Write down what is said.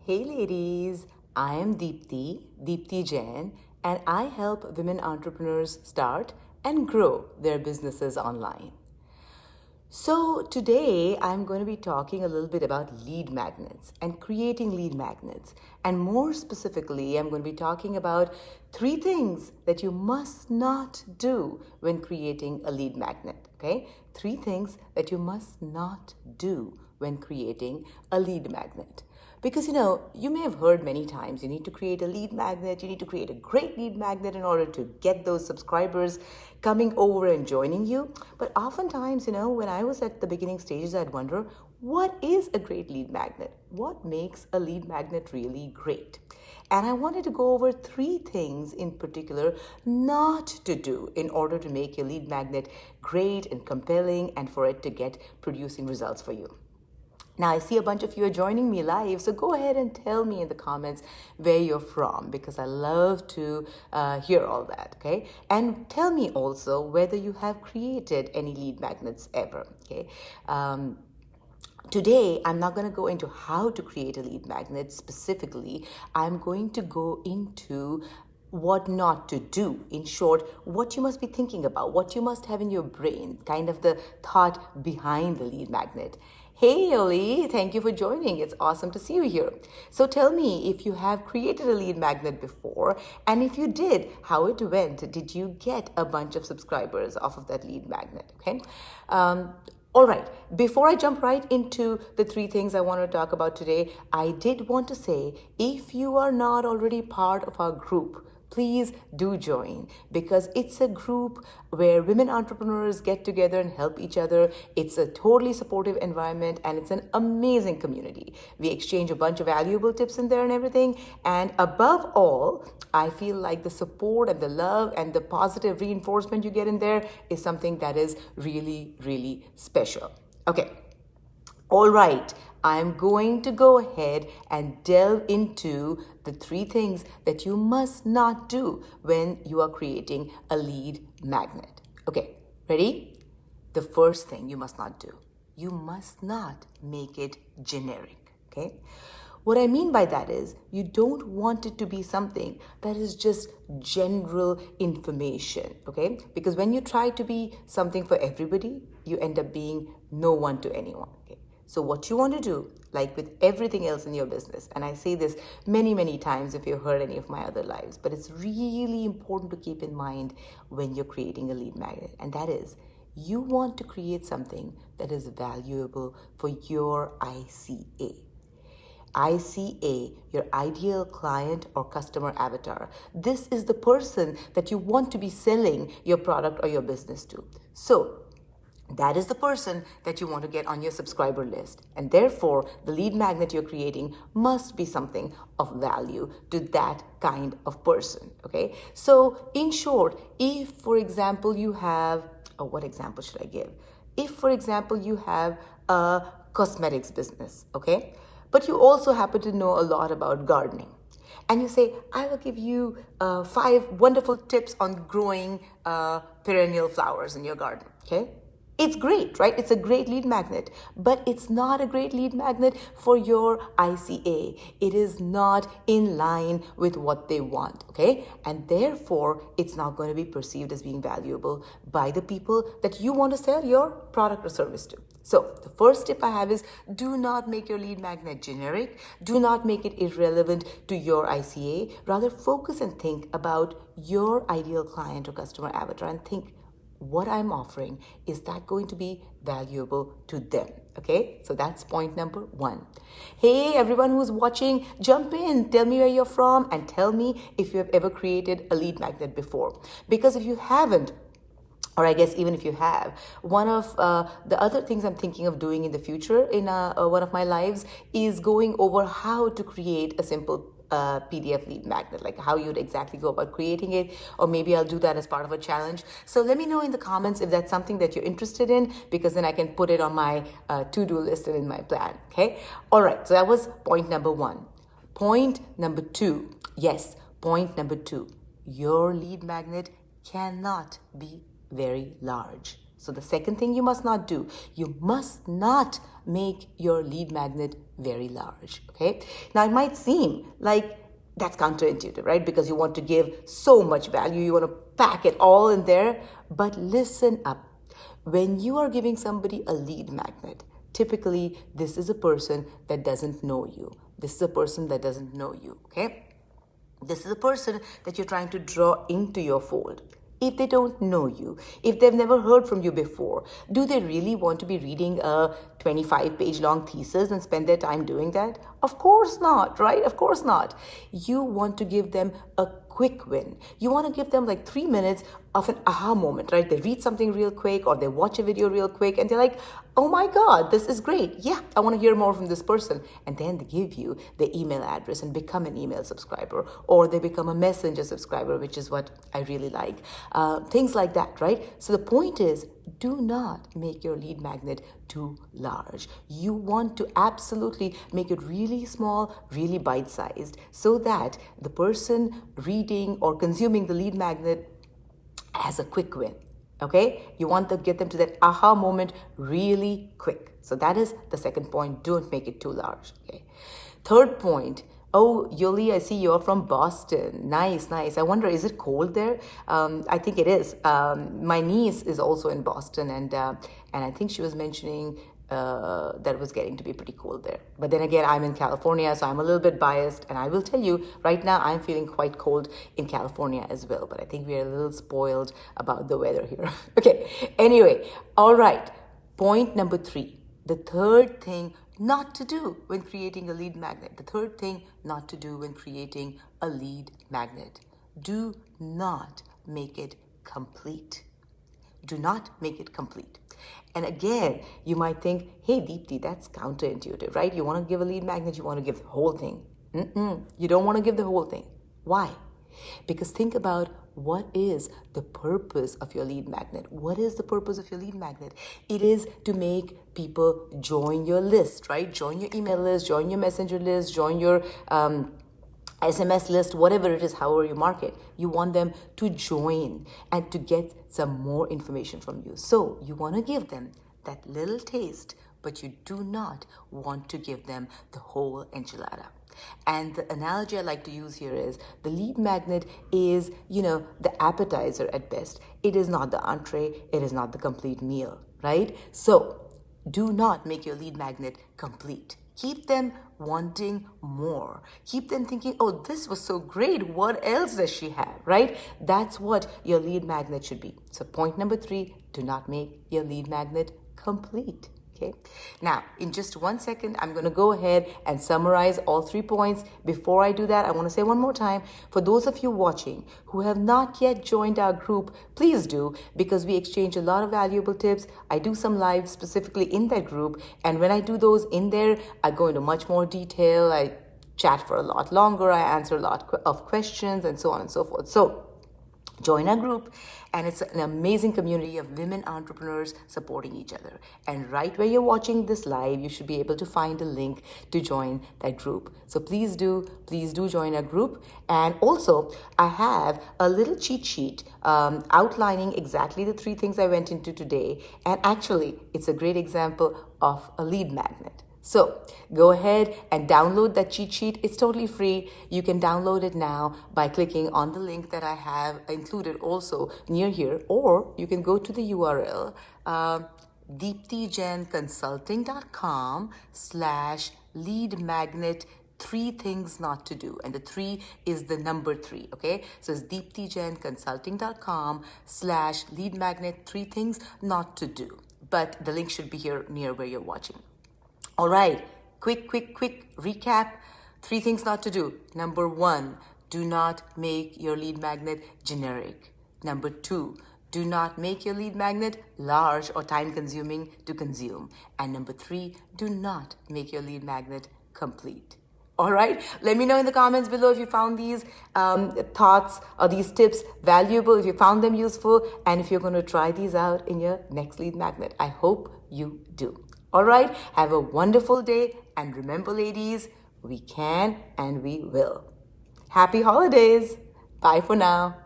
Hey ladies, I am Deepti Jain, and I help women entrepreneurs start and grow their businesses online. So, today I'm going to be talking a little bit about lead magnets and creating lead magnets. And more specifically, I'm going to be talking about 3 things that you must not do when creating a lead magnet. Okay? 3 things that you must not do when creating a lead magnet. Because you may have heard many times you need to create a lead magnet, you need to create a great lead magnet in order to get those subscribers coming over and joining you. But oftentimes, when I was at the beginning stages, I'd wonder, what is a great lead magnet? What makes a lead magnet really great? And I wanted to go over 3 things in particular not to do in order to make your lead magnet great and compelling and for it to get producing results for you. Now, I see a bunch of you are joining me live, so go ahead and tell me in the comments where you're from, because I love to hear all that, okay? And tell me also whether you have created any lead magnets ever, okay? Today, I'm not going to go into how to create a lead magnet specifically. I'm going to go into what not to do. In short, what you must be thinking about, what you must have in your brain, kind of the thought behind the lead magnet. Hey, Oli, thank you for joining. It's awesome to see you here. So tell me if you have created a lead magnet before, and if you did, how it went. Did you get a bunch of subscribers off of that lead magnet? Okay. All right, before I jump right into the 3 things I want to talk about today, I did want to say, if you are not already part of our group, please do join, because it's a group where women entrepreneurs get together and help each other. It's a totally supportive environment and it's an amazing community. We exchange a bunch of valuable tips in there and everything. And above all, I feel like the support and the love and the positive reinforcement you get in there is something that is really, really special. Okay. All right, I'm going to go ahead and delve into the 3 things that you must not do when you are creating a lead magnet. Okay, ready? The first thing you must not do, you must not make it generic, okay? What I mean by that is you don't want it to be something that is just general information, okay? Because when you try to be something for everybody, you end up being no one to anyone, okay? So what you want to do, like with everything else in your business, and I say this many, many times if you've heard any of my other lives, but it's really important to keep in mind when you're creating a lead magnet, and that is you want to create something that is valuable for your ICA. ICA, your ideal client or customer avatar. This is the person that you want to be selling your product or your business to. So that is the person that you want to get on your subscriber list. And therefore, the lead magnet you're creating must be something of value to that kind of person, okay? So in short, if, for example, you have, what example should I give? If, for example, you have a cosmetics business, okay? But you also happen to know a lot about gardening. And you say, I will give you 5 wonderful tips on growing perennial flowers in your garden, okay? It's great, right? It's a great lead magnet, but it's not a great lead magnet for your ICA. It is not in line with what they want, okay? And therefore, it's not going to be perceived as being valuable by the people that you want to sell your product or service to. So the first tip I have is do not make your lead magnet generic. Do not make it irrelevant to your ICA. Rather, focus and think about your ideal client or customer avatar and think, what I'm offering, is that going to be valuable to them? Okay, so that's point number 1. Hey, everyone who's watching, jump in, tell me where you're from, and tell me if you have ever created a lead magnet before. Because if you haven't, or I guess even if you have, one of the other things I'm thinking of doing in the future in one of my lives is going over how to create a simple PDF lead magnet, like how you'd exactly go about creating it, or maybe I'll do that as part of a challenge. So let me know in the comments if that's something that you're interested in, because then I can put it on my to-do list and in my plan, okay? All right, so that was point number 1. Point number 2, yes, point number 2, your lead magnet cannot be very large. So the second thing you must not do, you must not make your lead magnet very large, okay? Now it might seem like that's counterintuitive, right? Because you want to give so much value, you want to pack it all in there, but listen up. When you are giving somebody a lead magnet, typically this is a person that doesn't know you. This is a person that doesn't know you, okay? This is a person that you're trying to draw into your fold. If they don't know you, if they've never heard from you before, do they really want to be reading a 25-page long thesis and spend their time doing that? Of course not, right? Of course not. You want to give them a quick win. You want to give them like 3 minutes of an aha moment, right? They read something real quick or they watch a video real quick and they're like, oh my God, this is great. Yeah, I want to hear more from this person. And then they give you the email address and become an email subscriber, or they become a messenger subscriber, which is what I really like. Things like that, right? So the point is, do not make your lead magnet too large. You want to absolutely make it really small, really bite-sized, so that the person reading or consuming the lead magnet has a quick win. Okay? You want to get them to that aha moment really quick. So that is the second point. Don't make it too large. Okay. Third point. Oh, Yoli, I see you're from Boston. Nice, nice. I wonder, is it cold there? I think it is. My niece is also in Boston, and I think she was mentioning that it was getting to be pretty cold there. But then again, I'm in California, so I'm a little bit biased. And I will tell you, right now, I'm feeling quite cold in California as well. But I think we are a little spoiled about the weather here. Okay, anyway, all right. Point number 3. The third thing not to do when creating a lead magnet. The third thing not to do when creating a lead magnet. Do not make it complete. Do not make it complete. And again, you might think, hey, Deepti, that's counterintuitive, right? You want to give a lead magnet, you want to give the whole thing. You don't want to give the whole thing. Why? Because think about, what is the purpose of your lead magnet? What is the purpose of your lead magnet? It is to make people join your list, right? Join your email list, join your messenger list, join your SMS list, whatever it is, however you market. You want them to join and to get some more information from you. So you want to give them that little taste, but you do not want to give them the whole enchilada. And the analogy I like to use here is, the lead magnet is, the appetizer at best. It is not the entree. It is not the complete meal, right? So do not make your lead magnet complete. Keep them wanting more. Keep them thinking, oh, this was so great. What else does she have, right? That's what your lead magnet should be. So point number 3, do not make your lead magnet complete. Okay. Now, in just 1 second, I'm going to go ahead and summarize all 3 points. Before I do that, I want to say one more time, for those of you watching who have not yet joined our group, please do, because we exchange a lot of valuable tips. I do some lives specifically in that group, and when I do those in there, I go into much more detail. I chat for a lot longer. I answer a lot of questions and so on and so forth. So join our group, and it's an amazing community of women entrepreneurs supporting each other. And right where you're watching this live, you should be able to find a link to join that group. So please do join our group. And also, I have a little cheat sheet outlining exactly the 3 things I went into today. And actually, it's a great example of a lead magnet. So go ahead and download that cheat sheet. It's totally free. You can download it now by clicking on the link that I have included also near here, or you can go to the URL deeptijainconsulting.com/lead-magnet 3 things not to do. And the 3 is the number 3, okay? So it's deeptijainconsulting.com/lead-magnet 3 things not to do. But the link should be here near where you're watching. All right, quick recap. 3 things not to do. Number 1, do not make your lead magnet generic. Number 2, do not make your lead magnet large or time-consuming to consume. And number 3, do not make your lead magnet complete. All right, let me know in the comments below if you found these thoughts or these tips valuable, if you found them useful, and if you're going to try these out in your next lead magnet. I hope you do. All right, have a wonderful day. And remember, ladies, we can and we will. Happy holidays. Bye for now.